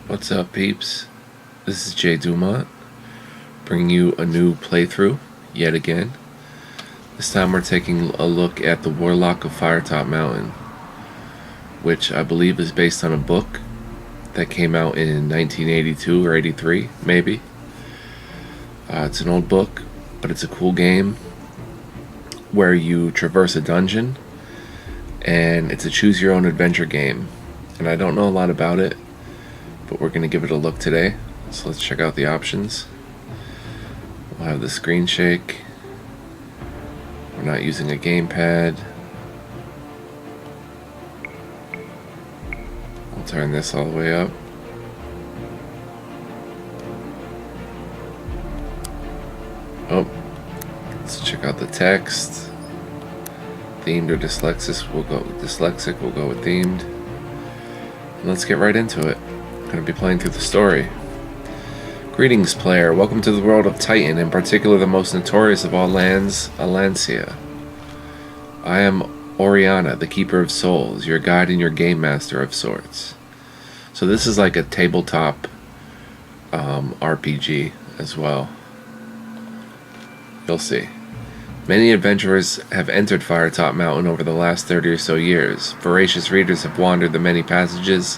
What's up, peeps? This is Jay Dumont, bringing you a new playthrough, yet again. This time we're taking a look at the Warlock of Firetop Mountain, which I believe is based on a book that came out in 1982 or 83, maybe. It's an old book, but it's a cool game where you traverse a dungeon, and it's a choose-your-own-adventure game. And I don't know a lot about it, but we're going to give it a look today. So let's check out the options. We'll have the screen shake. We're not using a gamepad. We'll turn this all the way up. Oh, let's check out the text. Themed or dyslexic, we'll go with themed. And let's get right into it. I'm going to be playing through the story. Greetings, player. Welcome to the world of Titan, in particular the most notorious of all lands, Alancia. I am Oriana, the Keeper of Souls, your guide and your game master of sorts. So this is like a tabletop RPG as well. You'll see. Many adventurers have entered Firetop Mountain over the last 30 or so years. Voracious readers have wandered the many passages,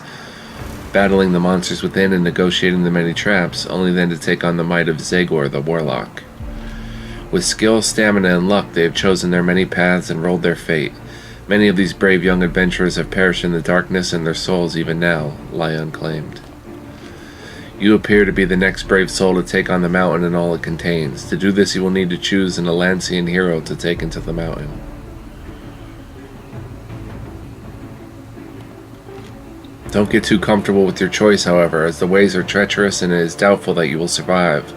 battling the monsters within and negotiating the many traps, only then to take on the might of Zagor the Warlock. With skill, stamina, and luck, they have chosen their many paths and rolled their fate. Many of these brave young adventurers have perished in the darkness, and their souls, even now, lie unclaimed. You appear to be the next brave soul to take on the mountain and all it contains. To do this, you will need to choose an Alancian hero to take into the mountain. Don't get too comfortable with your choice, however, as the ways are treacherous and it is doubtful that you will survive.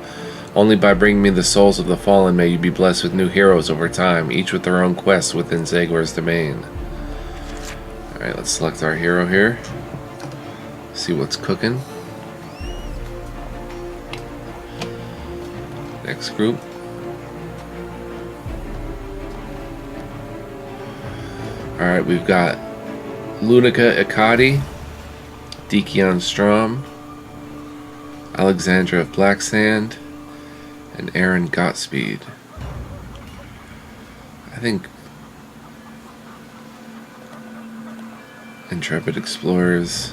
Only by bringing me the souls of the fallen may you be blessed with new heroes over time, each with their own quests within Zagor's domain. Alright, let's select our hero here. See what's cooking. Next group. Alright, we've got Lunica Ikadi, Dikion Strom, Alexandra of Blacksand, and Aaron Gotspeed. I think Intrepid Explorers,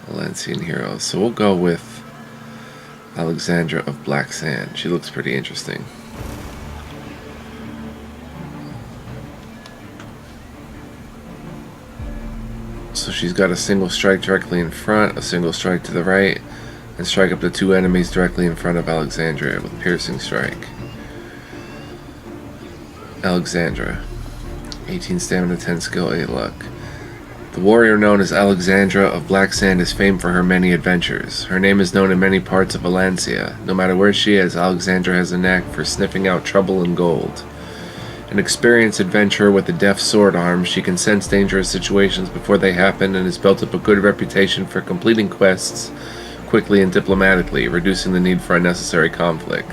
Alancian Heroes. So we'll go with Alexandra of Blacksand. She looks pretty interesting. So she's got a single strike directly in front, a single strike to the right, and strike up to 2 enemies directly in front of Alexandra with piercing strike. Alexandra, 18 stamina, 10 skill, 8 luck. The warrior known as Alexandra of Blacksand is famed for her many adventures. Her name is known in many parts of Alancia. No matter where she is, Alexandra has a knack for sniffing out trouble and gold. An experienced adventurer with a deft sword arm, she can sense dangerous situations before they happen and has built up a good reputation for completing quests quickly and diplomatically, reducing the need for unnecessary conflict.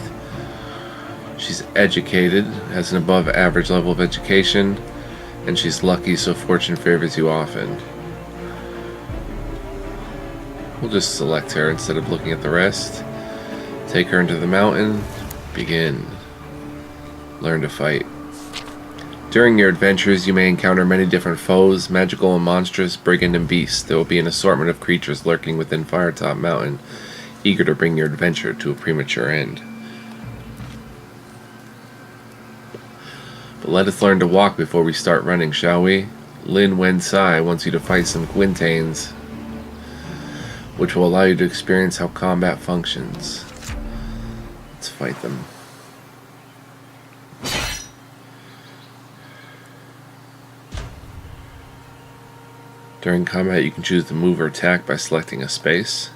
She's educated, has an above average level of education, and she's lucky, so fortune favors you often. We'll just select her instead of looking at the rest. Take her into the mountain. Begin. Learn to fight. During your adventures, you may encounter many different foes, magical and monstrous, brigand and beast. There will be an assortment of creatures lurking within Firetop Mountain, eager to bring your adventure to a premature end. But let us learn to walk before we start running, shall we? Lin Wen Sai wants you to fight some Quintains, which will allow you to experience how combat functions. Let's fight them. During combat, you can choose to move or attack by selecting a space.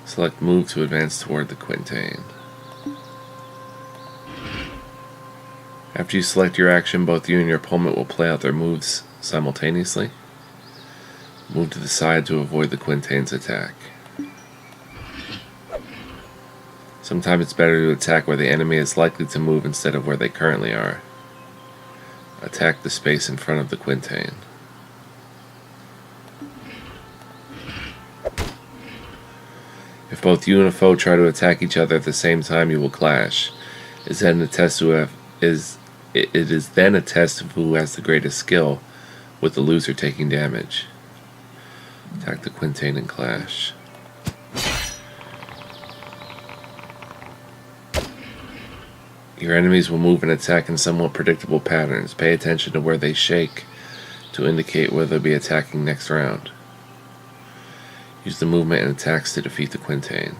Select move to advance toward the Quintain. After you select your action, both you and your opponent will play out their moves simultaneously. Move to the side to avoid the Quintain's attack. Sometimes it's better to attack where the enemy is likely to move instead of where they currently are. Attack the space in front of the Quintain. If both you and a foe try to attack each other at the same time, you will clash. It is then a test of who has the greatest skill, with the loser taking damage. Attack the Quintain and clash. Your enemies will move and attack in somewhat predictable patterns. Pay attention to where they shake to indicate where they'll be attacking next round. Use the movement and attacks to defeat the Quintain.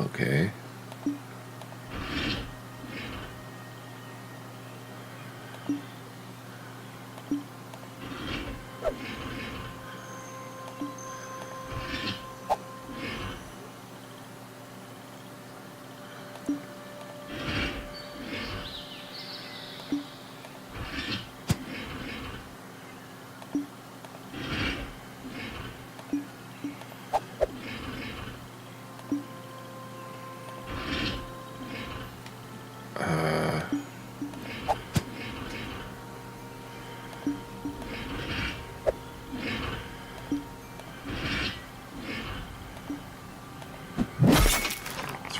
Okay.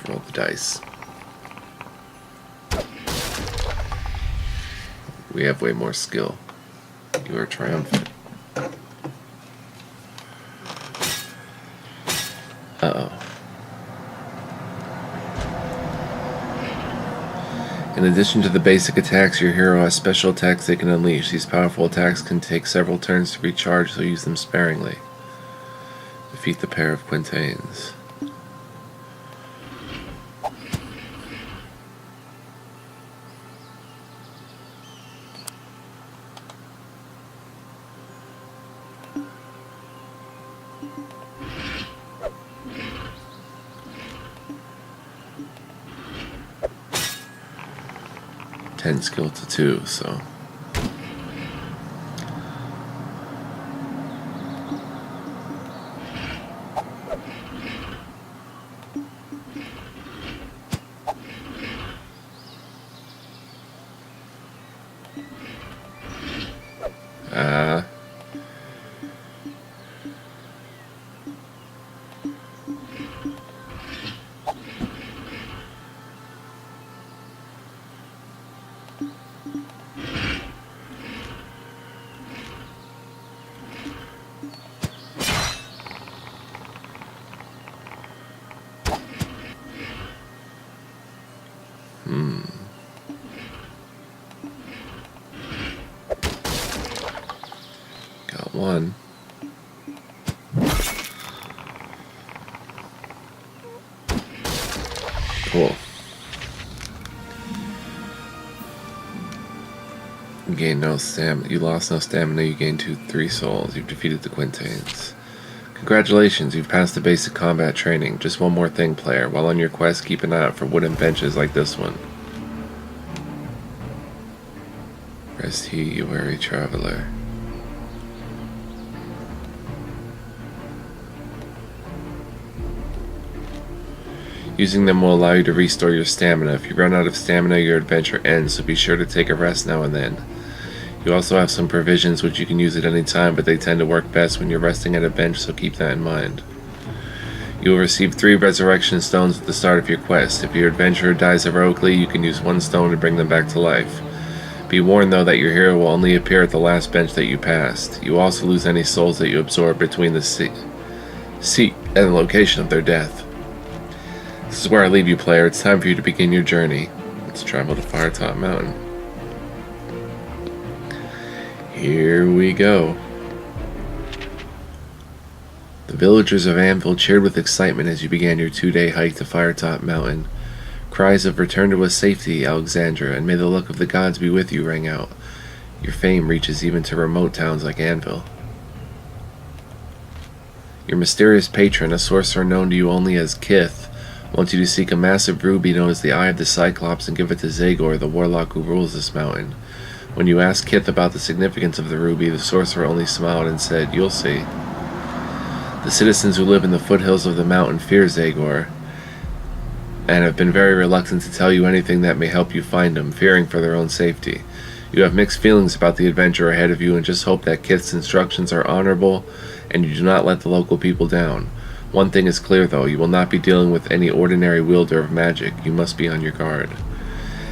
Roll the dice. We have way more skill. You are triumphant. Uh-oh. In addition to the basic attacks, your hero has special attacks they can unleash. These powerful attacks can take several turns to recharge, so use them sparingly. Defeat the pair of Quintains. Skill to 2, so got one. Cool. You gain no stamina. You lost no stamina. You gained 3 souls. You've defeated the Quintains. Congratulations, you've passed the basic combat training. Just one more thing, player. While on your quest, keep an eye out for wooden benches like this one. Rest ye, you weary traveler. Using them will allow you to restore your stamina. If you run out of stamina, your adventure ends, so be sure to take a rest now and then. You also have some provisions which you can use at any time, but they tend to work best when you're resting at a bench, so keep that in mind. You will receive 3 resurrection stones at the start of your quest. If your adventurer dies heroically, you can use 1 stone to bring them back to life. Be warned though that your hero will only appear at the last bench that you passed. You also lose any souls that you absorb between the seat and the location of their death. This is where I leave you, player. It's time for you to begin your journey. Let's travel to Firetop Mountain. Here we go. The villagers of Anvil cheered with excitement as you began your 2-day hike to Firetop Mountain. Cries of "Return to us safety, Alexandra, and may the luck of the gods be with you" rang out. Your fame reaches even to remote towns like Anvil. Your mysterious patron, a sorcerer known to you only as Kith, wants you to seek a massive ruby known as the Eye of the Cyclops and give it to Zagor, the warlock who rules this mountain. When you asked Kith about the significance of the ruby, the sorcerer only smiled and said, "You'll see." The citizens who live in the foothills of the mountain fear Zagor, and have been very reluctant to tell you anything that may help you find him, fearing for their own safety. You have mixed feelings about the adventure ahead of you and just hope that Kith's instructions are honorable and you do not let the local people down. One thing is clear though, you will not be dealing with any ordinary wielder of magic. You must be on your guard.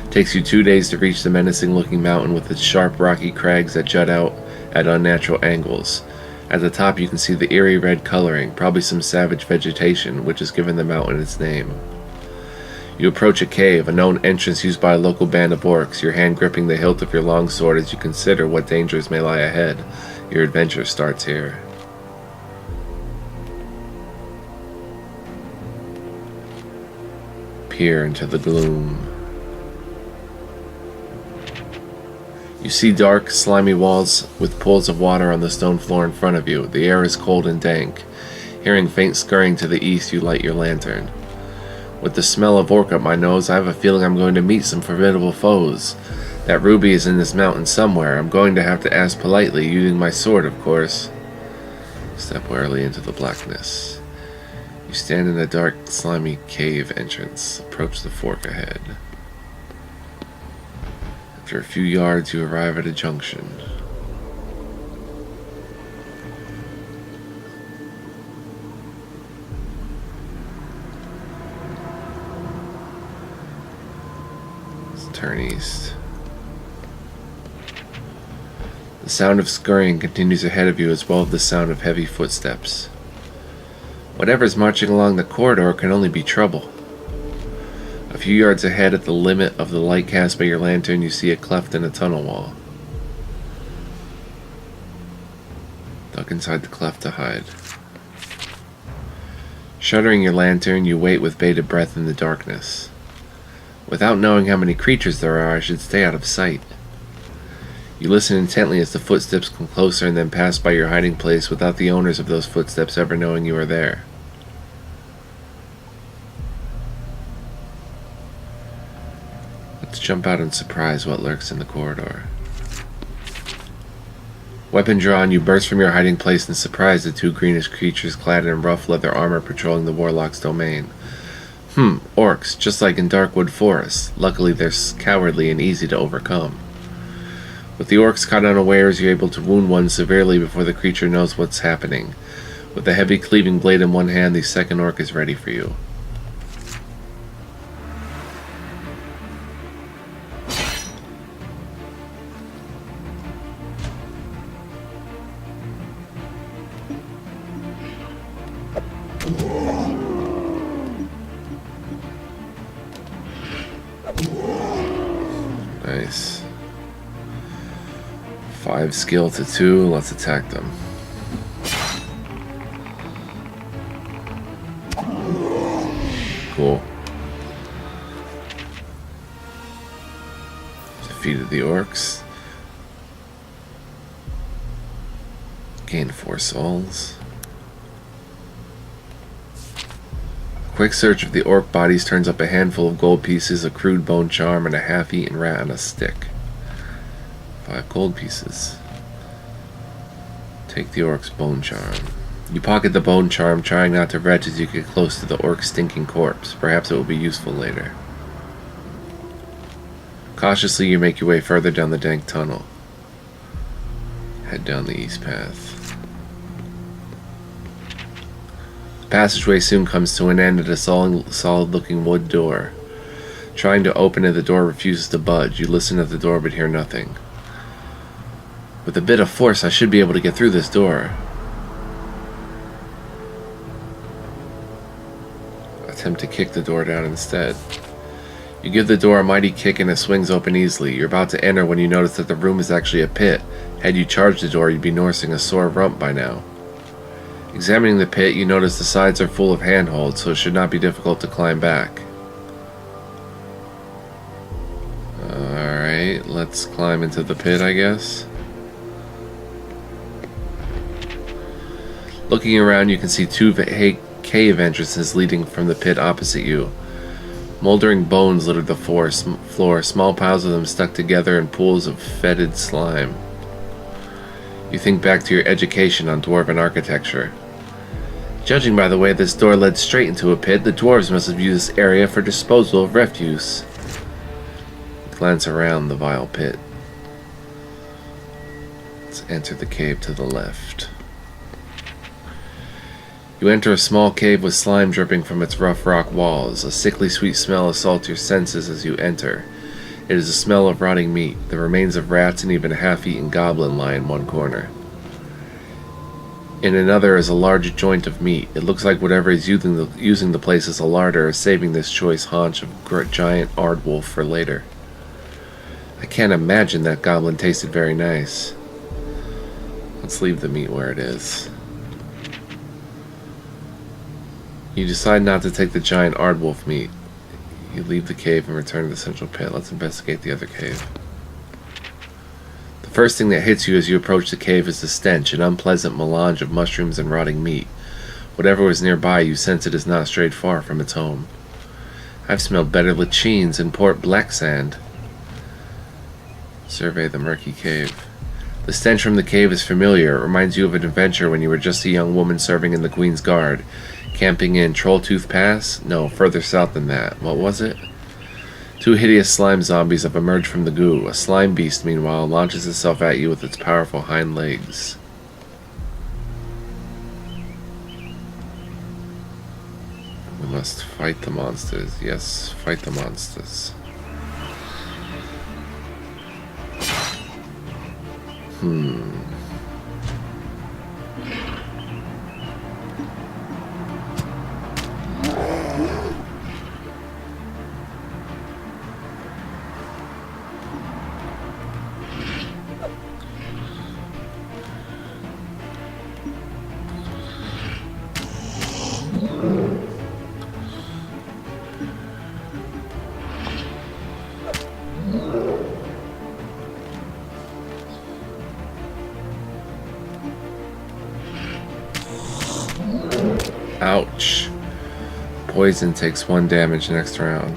It takes you 2 days to reach the menacing looking mountain with its sharp rocky crags that jut out at unnatural angles. At the top you can see the eerie red coloring, probably some savage vegetation, which has given the mountain its name. You approach a cave, a known entrance used by a local band of orcs, your hand gripping the hilt of your longsword as you consider what dangers may lie ahead. Your adventure starts here. Peer into the gloom. You see dark, slimy walls with pools of water on the stone floor in front of you. The air is cold and dank. Hearing faint scurrying to the east, you light your lantern. With the smell of orc up my nose, I have a feeling I'm going to meet some formidable foes. That ruby is in this mountain somewhere. I'm going to have to ask politely, using my sword, of course. Step warily into the blackness. You stand in a dark, slimy cave entrance. Approach the fork ahead. After a few yards, you arrive at a junction. Turn east. The sound of scurrying continues ahead of you, as well as the sound of heavy footsteps. Whatever's marching along the corridor can only be trouble. A few yards ahead, at the limit of the light cast by your lantern, you see a cleft in a tunnel wall. Duck inside the cleft to hide. Shuttering your lantern, you wait with bated breath in the darkness. Without knowing how many creatures there are, I should stay out of sight. You listen intently as the footsteps come closer and then pass by your hiding place without the owners of those footsteps ever knowing you are there. Let's jump out and surprise what lurks in the corridor. Weapon drawn, you burst from your hiding place and surprise the two greenish creatures clad in rough leather armor patrolling the Warlock's domain. Orcs, just like in Darkwood Forest. Luckily they're cowardly and easy to overcome. With the orcs caught unawares, you're able to wound one severely before the creature knows what's happening. With a heavy cleaving blade in one hand, the second orc is ready for you. Nice. 5 skill to 2, let's attack them. Cool. Defeated the orcs. Gained 4 souls. A quick search of the orc bodies turns up a handful of gold pieces, a crude bone charm, and a half-eaten rat on a stick. 5 gold pieces. Take the orc's bone charm. You pocket the bone charm, trying not to retch as you get close to the orc's stinking corpse. Perhaps it will be useful later. Cautiously, you make your way further down the dank tunnel. Head down the east path. The passageway soon comes to an end at a solid-looking wood door. Trying to open it, the door refuses to budge. You listen at the door but hear nothing. With a bit of force, I should be able to get through this door. Attempt to kick the door down instead. You give the door a mighty kick and it swings open easily. You're about to enter when you notice that the room is actually a pit. Had you charged the door, you'd be nursing a sore rump by now. Examining the pit, you notice the sides are full of handholds, so it should not be difficult to climb back. Alright, let's climb into the pit, I guess. Looking around, you can see 2 cave entrances leading from the pit opposite you. Moldering bones littered the floor, small piles of them stuck together in pools of fetid slime. You think back to your education on dwarven architecture. Judging by the way this door led straight into a pit, the dwarves must have used this area for disposal of refuse. Glance around the vile pit. Let's enter the cave to the left. You enter a small cave with slime dripping from its rough rock walls. A sickly sweet smell assaults your senses as you enter. It is the smell of rotting meat. The remains of rats and even a half-eaten goblin lie in one corner. In another is a large joint of meat. It looks like whatever is using the place as a larder is saving this choice haunch of giant aardwolf for later. I can't imagine that goblin tasted very nice. Let's leave the meat where it is. You decide not to take the giant aardwolf meat. You leave the cave and return to the central pit. Let's investigate the other cave. The first thing that hits you as you approach the cave is the stench, an unpleasant melange of mushrooms and rotting meat. Whatever was nearby, you sense it is not strayed far from its home. I've smelled better latrines in Port Black Sand. Survey the murky cave. The stench from the cave is familiar. It reminds you of an adventure when you were just a young woman serving in the Queen's Guard. Camping in Trolltooth Pass? No, further south than that. What was it? Two hideous slime zombies have emerged from the goo. A slime beast, meanwhile, launches itself at you with its powerful hind legs. We must fight the monsters. Yes, fight the monsters. Ouch. Poison takes 1 damage next round.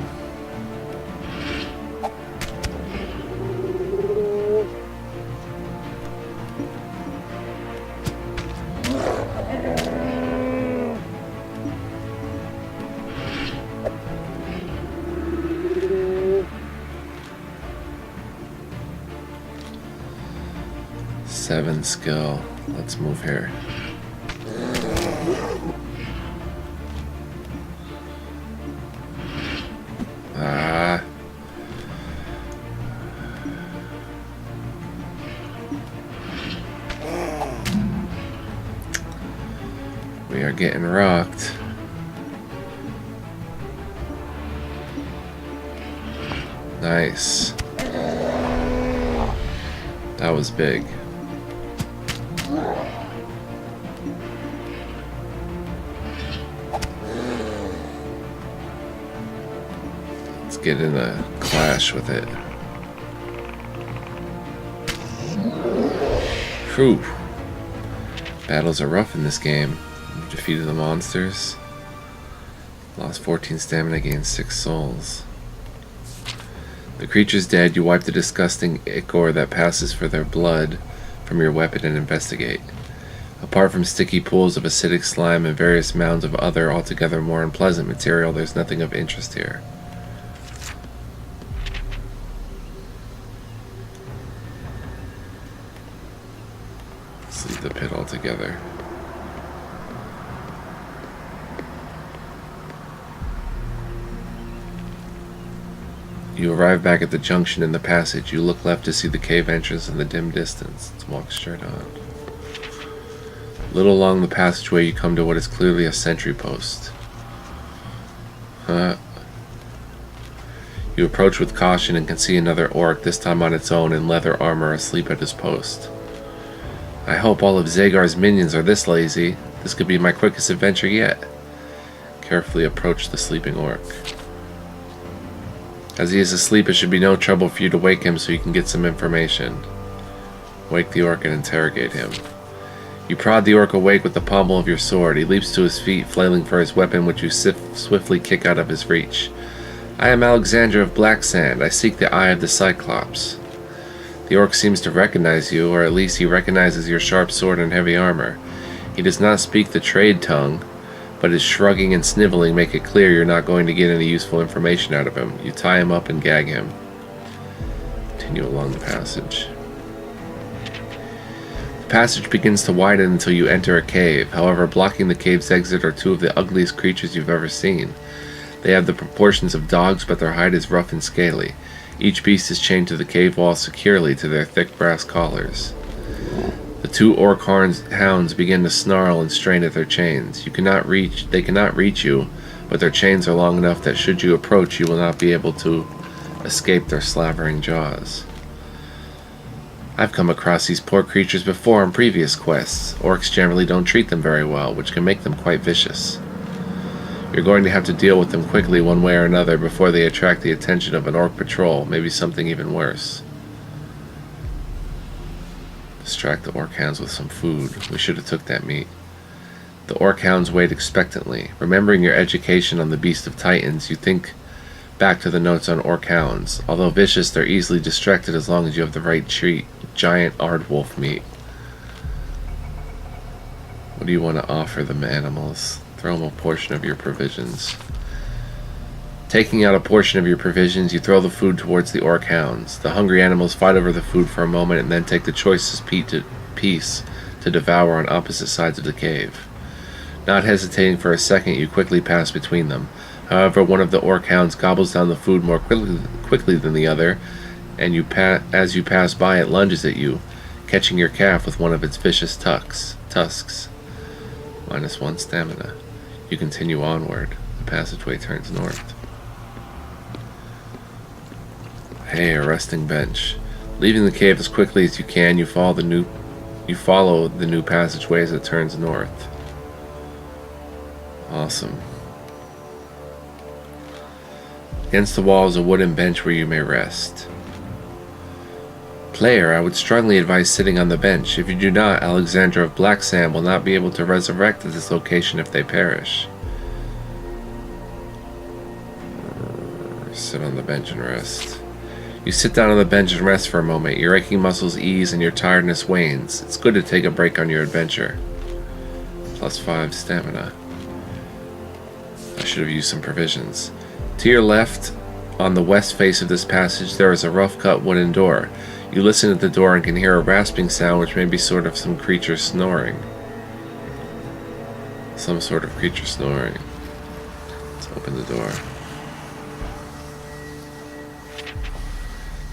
Seven skill. Let's move here. We are getting rocked. Nice. That was big. Let's get in a clash with it. Whew. Battles are rough in this game. You defeated the monsters. Lost 14 stamina, gained 6 souls. The creature's dead. You wipe the disgusting ichor that passes for their blood from your weapon and investigate. Apart from sticky pools of acidic slime and various mounds of other, altogether more unpleasant material, there's nothing of interest here. Let's leave the pit altogether. You arrive back at the junction in the passage. You look left to see the cave entrance in the dim distance. Let's walk straight on. A little along the passageway, you come to what is clearly a sentry post. You approach with caution and can see another orc, this time on its own in leather armor, asleep at his post. I hope all of Zagar's minions are this lazy. This could be my quickest adventure yet. Carefully approach the sleeping orc. As he is asleep, it should be no trouble for you to wake him so you can get some information. Wake the orc and interrogate him. You prod the orc awake with the pommel of your sword. He leaps to his feet, flailing for his weapon, which you swiftly kick out of his reach. I am Alexander of Blacksand. I seek the Eye of the Cyclops. The orc seems to recognize you, or at least he recognizes your sharp sword and heavy armor. He does not speak the trade tongue, but his shrugging and sniveling make it clear you're not going to get any useful information out of him. You tie him up and gag him. Continue along the passage. The passage begins to widen until you enter a cave. However, blocking the cave's exit are two of the ugliest creatures you've ever seen. They have the proportions of dogs, but their hide is rough and scaly. Each beast is chained to the cave wall securely to their thick brass collars. The two orc hounds begin to snarl and strain at their chains. They cannot reach you, but their chains are long enough that should you approach, you will not be able to escape their slavering jaws. I've come across these poor creatures before on previous quests. Orcs generally don't treat them very well, which can make them quite vicious. You're going to have to deal with them quickly one way or another before they attract the attention of an orc patrol, maybe something even worse. Distract the orc hounds with some food. We should have took that meat. The orc hounds wait expectantly. Remembering your education on the Beast of Titans, you think back to the notes on orc hounds. Although vicious, they're easily distracted as long as you have the right treat. Giant aardwolf meat. What do you want to offer them, animals? Throw them a portion of your provisions. Taking out a portion of your provisions, you throw the food towards the orc hounds. The hungry animals fight over the food for a moment and then take the choicest piece to devour on opposite sides of the cave. Not hesitating for a second, you quickly pass between them. However, one of the orc hounds gobbles down the food more quickly than the other, and as you pass by, it lunges at you, catching your calf with one of its vicious tusks. -1 stamina. You continue onward. The passageway turns north. Hey, a resting bench. Leaving the cave as quickly as you can, you follow the new passageway as it turns north. Awesome. Against the wall is a wooden bench where you may rest. Player, I would strongly advise sitting on the bench. If you do not, Alexander of Blacksand will not be able to resurrect at this location if they perish. Sit on the bench and rest. You sit down on the bench and rest for a moment. Your aching muscles ease and your tiredness wanes. It's good to take a break on your adventure. +5 stamina. I should have used some provisions. To your left, on the west face of this passage, there is a rough-cut wooden door. You listen at the door and can hear a rasping sound which may be sort of some creature snoring. Some sort of creature snoring. Let's open the door.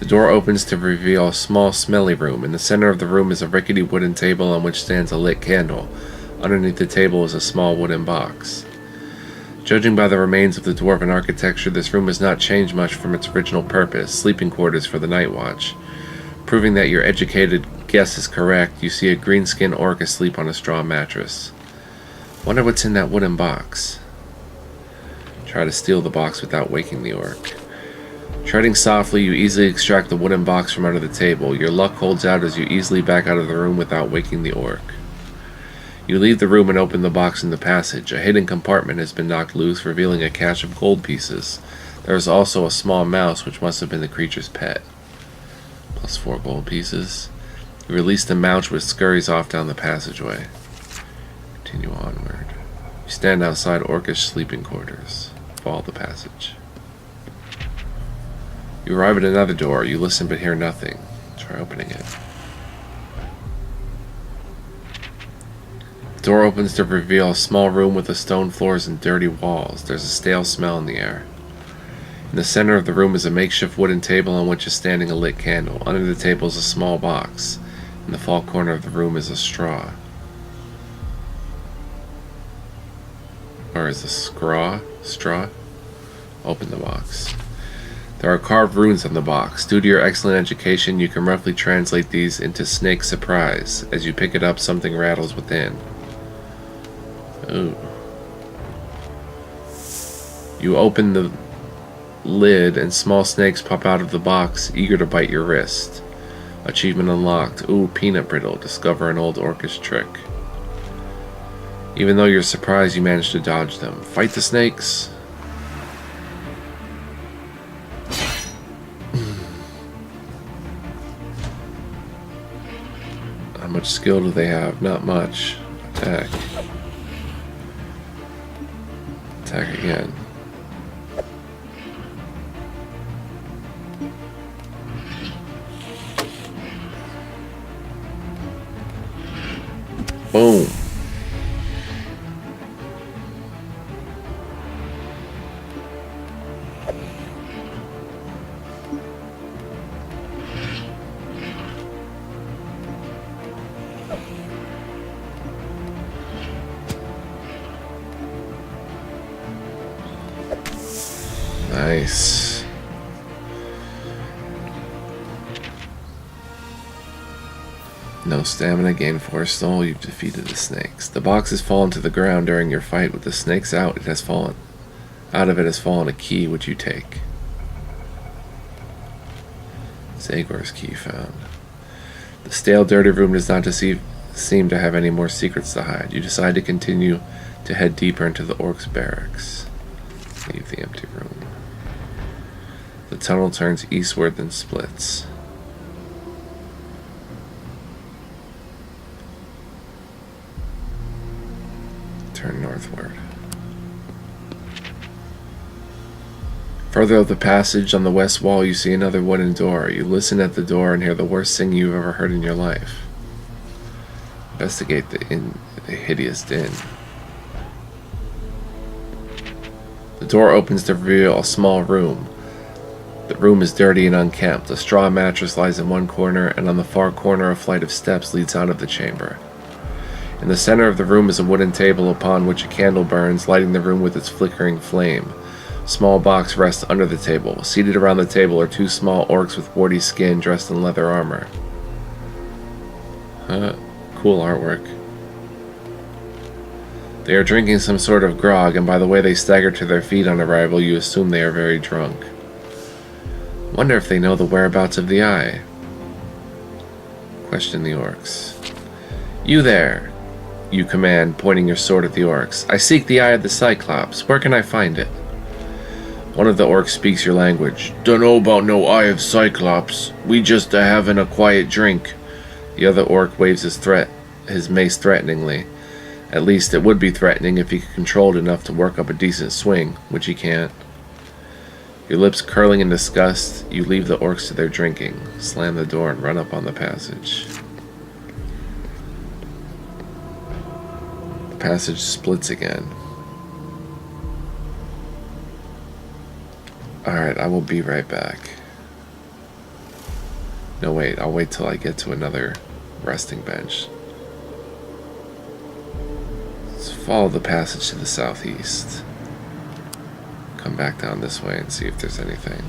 The door opens to reveal a small, smelly room. In the center of the room is a rickety wooden table on which stands a lit candle. Underneath the table is a small wooden box. Judging by the remains of the dwarven architecture, this room has not changed much from its original purpose, sleeping quarters for the night watch. Proving that your educated guess is correct, you see a green-skinned orc asleep on a straw mattress. Wonder what's in that wooden box. Try to steal the box without waking the orc. Treading softly, you easily extract the wooden box from under the table. Your luck holds out as you easily back out of the room without waking the orc. You leave the room and open the box in the passage. A hidden compartment has been knocked loose, revealing a cache of gold pieces. There is also a small mouse, which must have been the creature's pet. +4 gold pieces. You release the mouse, which scurries off down the passageway. Continue onward. You stand outside orcish sleeping quarters. Follow the passage. You arrive at another door. You listen but hear nothing. Try opening it. The door opens to reveal a small room with stone floors and dirty walls. There's a stale smell in the air. In the center of the room is a makeshift wooden table on which is standing a lit candle. Under the table is a small box. In the far corner of the room is a straw. Or is a straw? Open the box. There are carved runes on the box. Due to your excellent education, you can roughly translate these into snake surprise. As you pick it up, something rattles within. Ooh. You open the lid and small snakes pop out of the box, eager to bite your wrist. Achievement unlocked. Ooh, peanut brittle. Discover an old orcish trick. Even though you're surprised, you manage to dodge them. Fight the snakes. How much skill do they have? Not much. Attack. Attack again. Boom. Nice. No stamina, gain 4 soul, you've defeated the snakes. The box has fallen to the ground during your fight. With the snakes out, it has fallen. Out of it has fallen a key, which you take. Zagor's key found. The stale, dirty room does not seem to have any more secrets to hide. You decide to continue to head deeper into the orcs' barracks. Leave the empty room. The tunnel turns eastward then splits. Turn northward. Further up the passage, on the west wall, you see another wooden door. You listen at the door and hear the worst singing you've ever heard in your life. Investigate the hideous din. The door opens to reveal a small room. The room is dirty and unkempt. A straw mattress lies in one corner, and on the far corner a flight of steps leads out of the chamber. In the center of the room is a wooden table upon which a candle burns, lighting the room with its flickering flame. A small box rests under the table. Seated around the table are 2 small orcs with warty skin dressed in leather armor. Cool artwork. They are drinking some sort of grog, and by the way they stagger to their feet on arrival, you assume they are very drunk. Wonder if they know the whereabouts of the eye. Question the orcs. You there, you command, pointing your sword at the orcs. I seek the eye of the Cyclops. Where can I find it? One of the orcs speaks your language. Dunno about no eye of Cyclops. We just having a quiet drink. The other orc waves his mace threateningly. At least it would be threatening if he could control it enough to work up a decent swing, which he can't. Your lips curling in disgust, you leave the orcs to their drinking, slam the door, and run up on the passage. The passage splits again. Alright, I will be right back. No, wait, I'll wait till I get to another resting bench. Let's follow the passage to the southeast. Come back down this way and see if there's anything.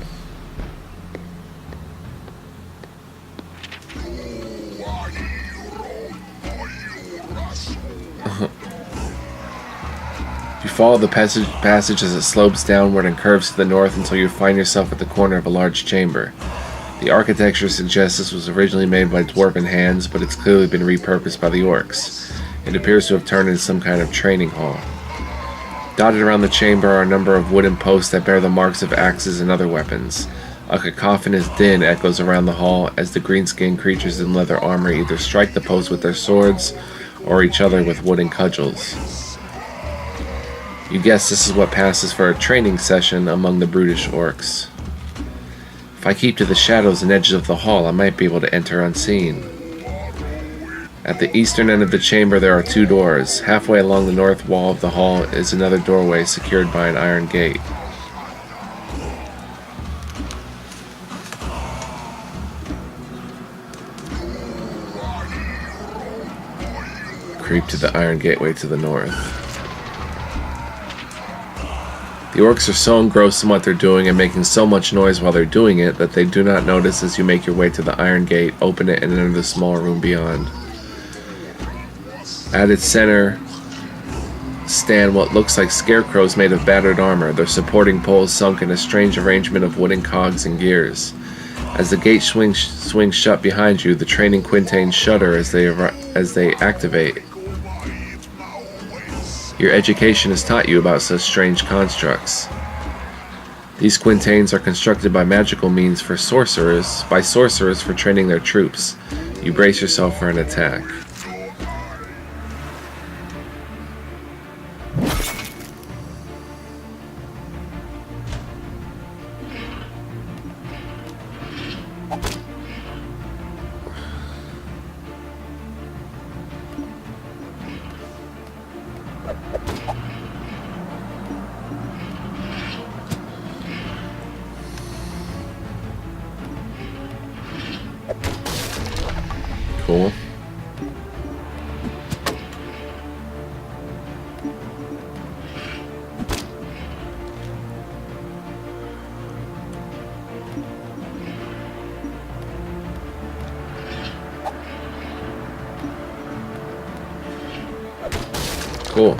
You follow the passage as it slopes downward and curves to the north until you find yourself at the corner of a large chamber. The architecture suggests this was originally made by dwarven hands, but it's clearly been repurposed by the orcs. It appears to have turned into some kind of training hall. Dotted around the chamber are a number of wooden posts that bear the marks of axes and other weapons. A cacophonous din echoes around the hall as the green-skinned creatures in leather armor either strike the posts with their swords or each other with wooden cudgels. You guess this is what passes for a training session among the brutish orcs. If I keep to the shadows and edges of the hall, I might be able to enter unseen. At the eastern end of the chamber there are 2 doors. Halfway along the north wall of the hall is another doorway secured by an iron gate. Creep to the iron gateway to the north. The orcs are so engrossed in what they're doing and making so much noise while they're doing it that they do not notice as you make your way to the iron gate, open it, and enter the small room beyond. At its center stand what looks like scarecrows made of battered armor, their supporting poles sunk in a strange arrangement of wooden cogs and gears. As the gate swings shut behind you, the training quintains shudder as they activate. Your education has taught you about such strange constructs. These quintains are constructed by magical means by sorcerers for training their troops. You brace yourself for an attack. Cool. Cool.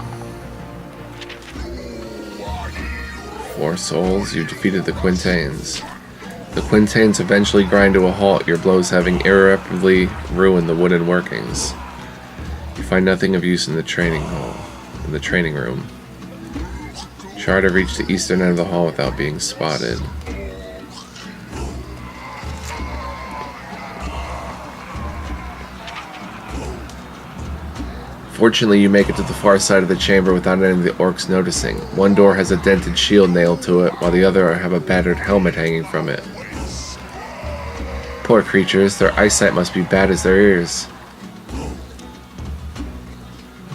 4 souls, you defeated the Quintains. The Quintains eventually grind to a halt, your blows having irreparably ruined the wooden workings. You find nothing of use in the training room. Try to reach the eastern end of the hall without being spotted. Fortunately, you make it to the far side of the chamber without any of the orcs noticing. One door has a dented shield nailed to it, while the other have a battered helmet hanging from it. Poor creatures, their eyesight must be bad as their ears.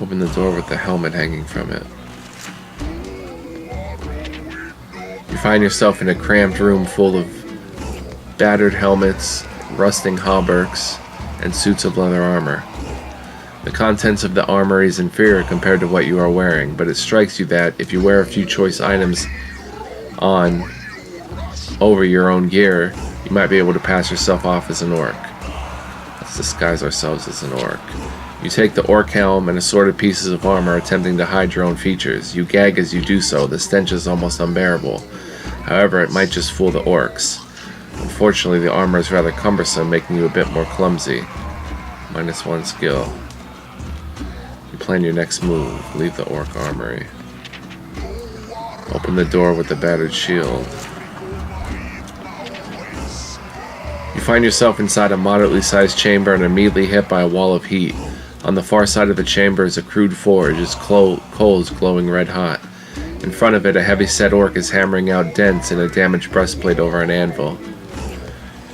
Open the door with the helmet hanging from it. You find yourself in a cramped room full of battered helmets, rusting hauberks, and suits of leather armor. The contents of the armor is inferior compared to what you are wearing, but it strikes you that if you wear a few choice items on over your own gear, you might be able to pass yourself off as an orc. Let's disguise ourselves as an orc. You take the orc helm and assorted pieces of armor, attempting to hide your own features. You gag as you do so. The stench is almost unbearable. However, it might just fool the orcs. Unfortunately, the armor is rather cumbersome, making you a bit more clumsy. -1 skill. You plan your next move. Leave the orc armory. Open the door with the battered shield. You find yourself inside a moderately sized chamber and immediately hit by a wall of heat. On the far side of the chamber is a crude forge, its coals glowing red hot. In front of it, a heavy-set orc is hammering out dents in a damaged breastplate over an anvil.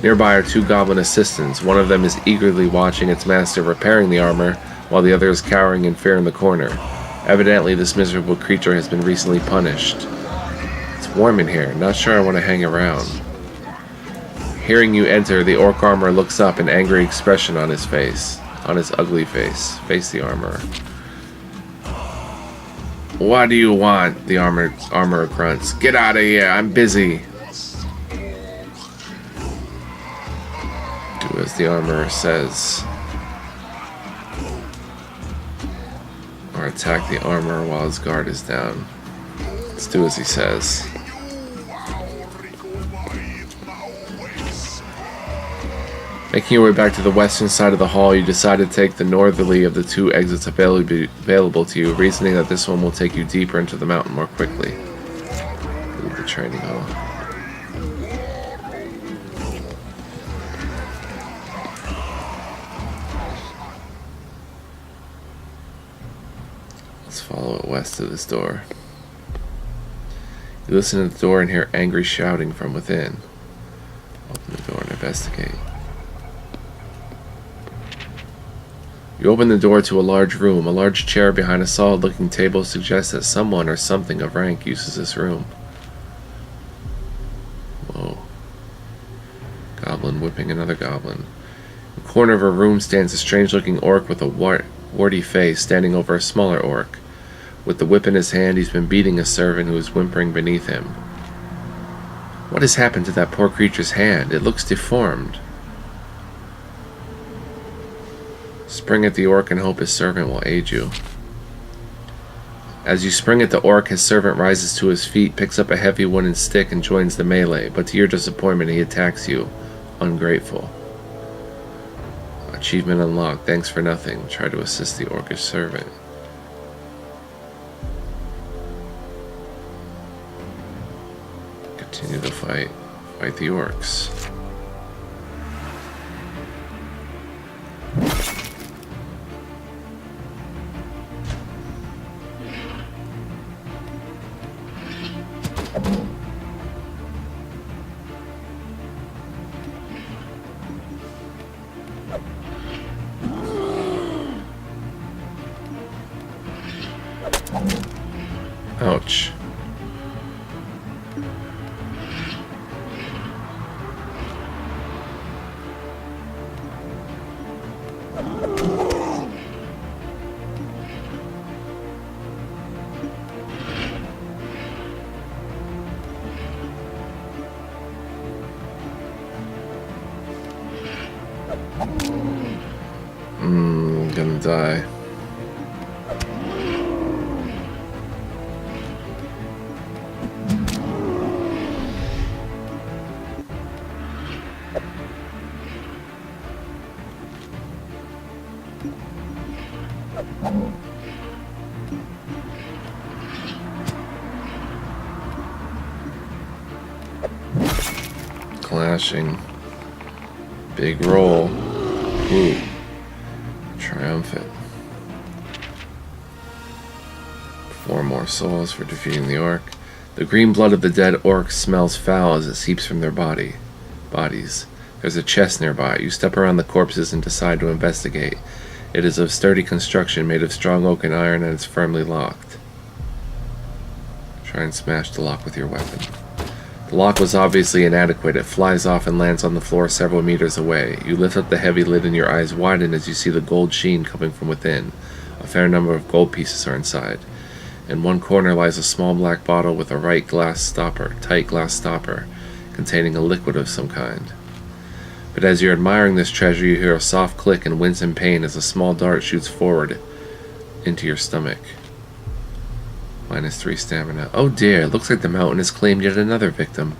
Nearby are 2 goblin assistants. One of them is eagerly watching its master repairing the armor, while the other is cowering in fear in the corner. Evidently, this miserable creature has been recently punished. It's warm in here. Not sure I want to hang around. Hearing you enter, the orc armorer looks up, an angry expression on his face. On his ugly face. Face the armorer. What do you want? The armorer grunts. Get out of here, I'm busy. Do as the armorer says. Or attack the armorer while his guard is down. Let's do as he says. Making your way back to the western side of the hall, you decide to take the northerly of the 2 exits available to you, reasoning that this one will take you deeper into the mountain more quickly. Leave the training hall. Let's follow it west to this door. You listen to the door and hear angry shouting from within. Open the door and investigate. You open the door to a large room. A large chair behind a solid-looking table suggests that someone or something of rank uses this room. Whoa. Goblin whipping another goblin. In the corner of a room stands a strange-looking orc with a warty face, standing over a smaller orc. With the whip in his hand, he's been beating a servant who is whimpering beneath him. What has happened to that poor creature's hand? It looks deformed. Spring at the orc and hope his servant will aid you. As you spring at the orc, his servant rises to his feet, picks up a heavy wooden stick, and joins the melee, but to your disappointment, he attacks you. Ungrateful. Achievement unlocked. Thanks for nothing. Try to assist the orcish servant. Continue the fight. Fight the orcs. I'm gonna die. Clashing. Big roll. Ooh. Triumphant. 4 more souls for defeating the orc. The green blood of the dead orcs smells foul as it seeps from their bodies. There's a chest nearby. You step around the corpses and decide to investigate. It is of sturdy construction, made of strong oak and iron, and it's firmly locked. Try and smash the lock with your weapon. The lock was obviously inadequate. It flies off and lands on the floor several meters away. You lift up the heavy lid and your eyes widen as you see the gold sheen coming from within. A fair number of gold pieces are inside. In one corner lies a small black bottle with a tight glass stopper, containing a liquid of some kind. But as you're admiring this treasure, you hear a soft click and wince in pain as a small dart shoots forward into your stomach. -3 stamina. Oh dear, it looks like the mountain has claimed yet another victim.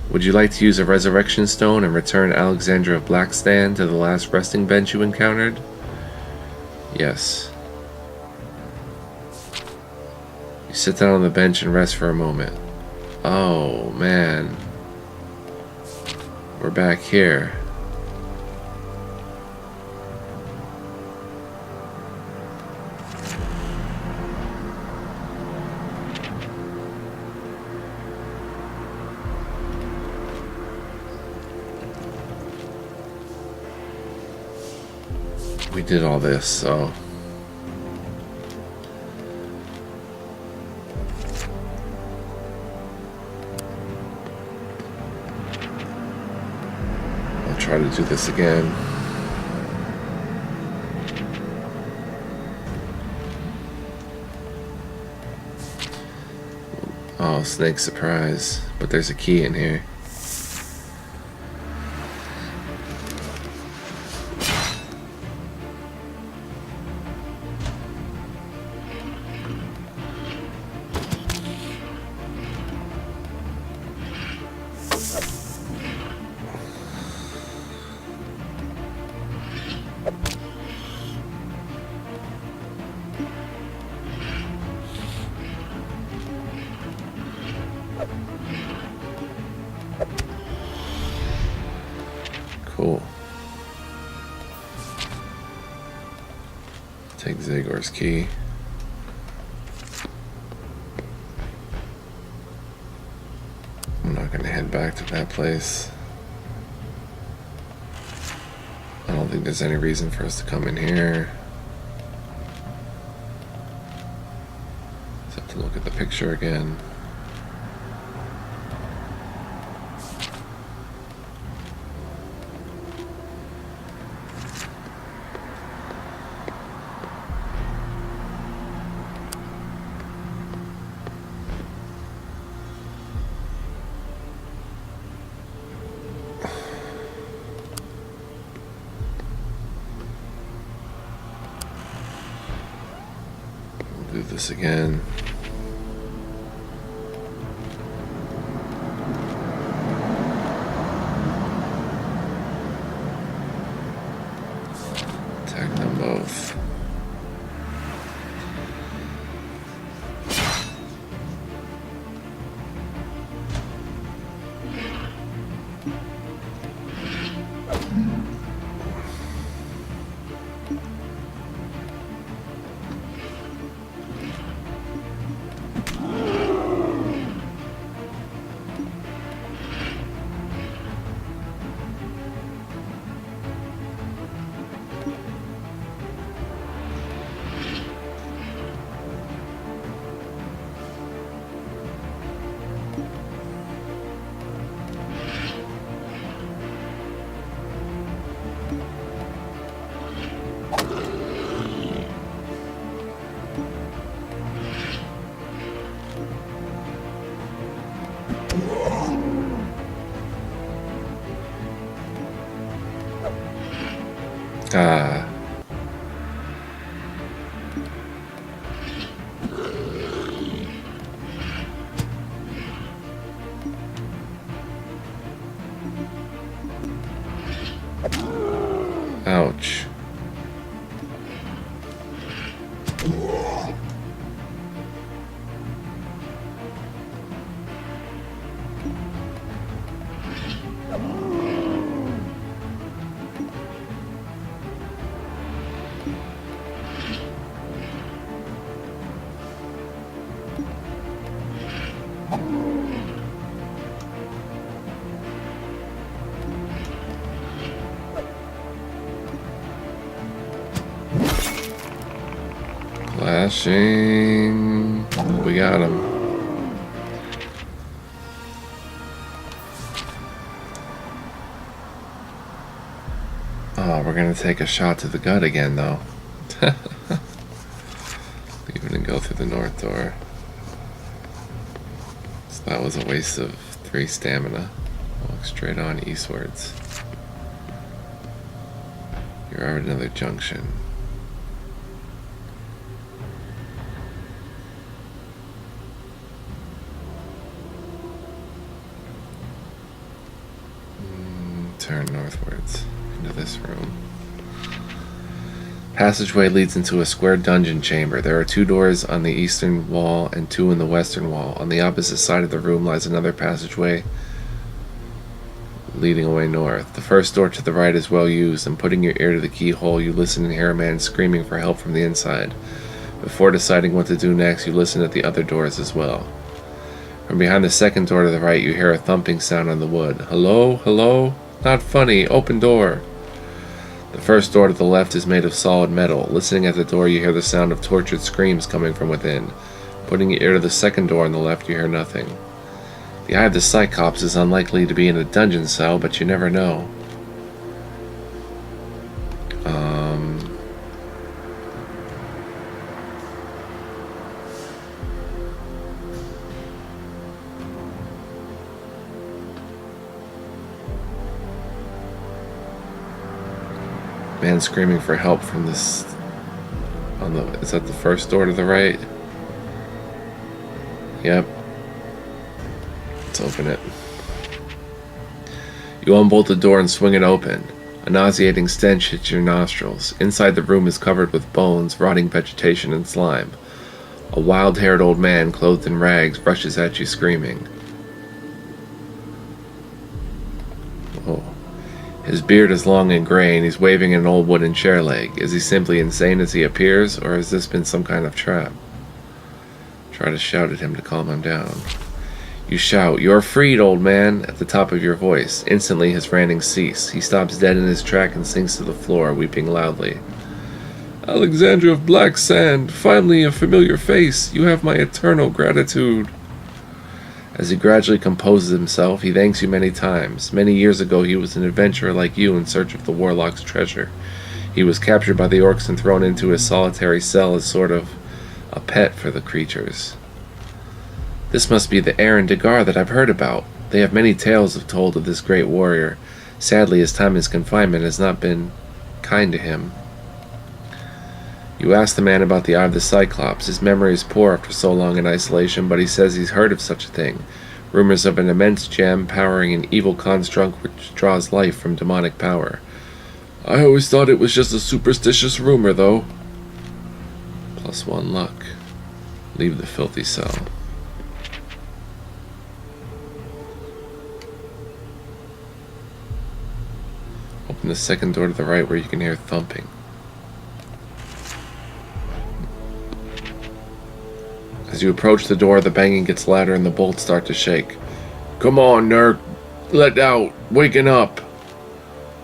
Would you like to use a resurrection stone and return Alexandra of Blackstan to the last resting bench you encountered? Yes. You sit down on the bench and rest for a moment. Oh man. We're back here. We did all this, so I'll try to do this again. Oh, snake surprise, but there's a key in here. Cool. Take Zagor's key. I'm not gonna head back to that place. I don't think there's any reason for us to come in here. Just have to look at the picture again. Do this again. Attack them both. Ah. Ouch. Flashing. We got him. Oh, we're gonna take a shot to the gut again, though. Leave it and go through the north door. So that was a waste of 3 stamina. Walk straight on eastwards. You're at another junction. Turn northwards into this room. Passageway leads into a square dungeon chamber. There are 2 doors on the eastern wall and 2 in the western wall. On the opposite side of the room lies another passageway leading away north. The first door to the right is well used, and putting your ear to the keyhole, you listen and hear a man screaming for help from the inside. Before deciding what to do next, you listen at the other doors as well. From behind the second door to the right, you hear a thumping sound on the wood. Hello? Hello? Not funny. Open door. The first door to the left is made of solid metal. Listening at the door, you hear the sound of tortured screams coming from within. Putting your ear to the second door on the left, you hear nothing. The Eye of the Cyclops is unlikely to be in a dungeon cell, but you never know. Man screaming for help from this. Is that the first door to the right? Yep. Let's open it. You unbolt the door and swing it open. A nauseating stench hits your nostrils. Inside the room is covered with bones, rotting vegetation, and slime. A wild-haired old man, clothed in rags, rushes at you screaming. Oh. His beard is long and gray, and he's waving an old wooden chair leg. Is he simply insane as he appears, or has this been some kind of trap? Try to shout at him to calm him down. You shout, "You're freed, old man," at the top of your voice. Instantly his rantings cease. He stops dead in his track and sinks to the floor, weeping loudly. "Alexandra of Black Sand, finally a familiar face. You have my eternal gratitude." As he gradually composes himself, he thanks you many times. Many years ago he was an adventurer like you in search of the Warlock's treasure. He was captured by the orcs and thrown into a solitary cell as sort of a pet for the creatures. This must be the Aaron Degar that I've heard about. They have many tales told of this great warrior. Sadly, his time in confinement has not been kind to him. You ask the man about the Eye of the Cyclops. His memory is poor after so long in isolation, but he says he's heard of such a thing. Rumors of an immense gem powering an evil construct which draws life from demonic power. I always thought it was just a superstitious rumor, though. +1 luck. Leave the filthy cell. Open the second door to the right where you can hear thumping. As you approach the door, the banging gets louder and the bolts start to shake. "Come on, nerd. Let out. Waking up."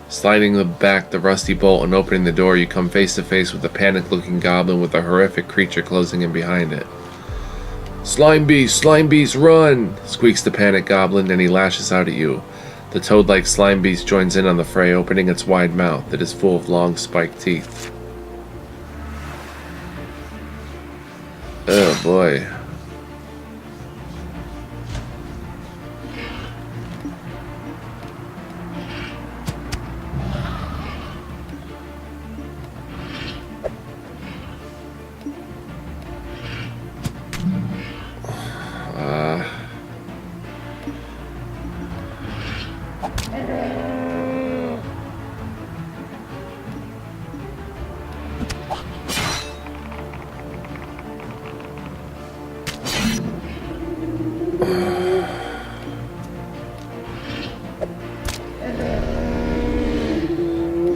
Sliding back the rusty bolt and opening the door, you come face to face with a panicked-looking goblin with a horrific creature closing in behind it. Slime beast, run!" squeaks the panicked goblin, and he lashes out at you. The toad-like slime beast joins in on the fray, opening its wide mouth that is full of long, spiked teeth. Oh boy.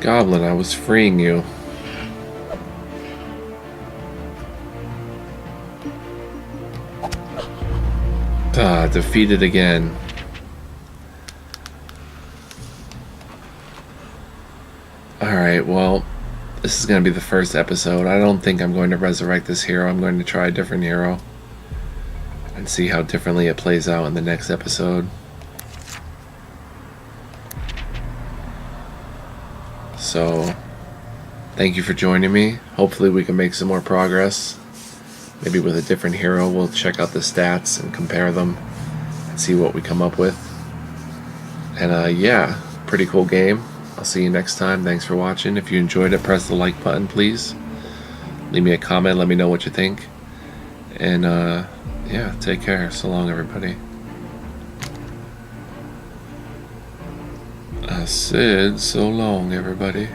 Goblin, I was freeing you. Ah, defeated again. Alright, well, this is going to be the first episode. I don't think I'm going to resurrect this hero. I'm going to try a different hero and see how differently it plays out in the next episode. So, thank you for joining me. Hopefully we can make some more progress. Maybe with a different hero. We'll check out the stats and compare them and see what we come up with. And yeah, pretty cool game. I'll see you next time. Thanks for watching. If you enjoyed it, press the like button, please. Leave me a comment. Let me know what you think. And yeah, take care. So long, everybody. I said so long, everybody.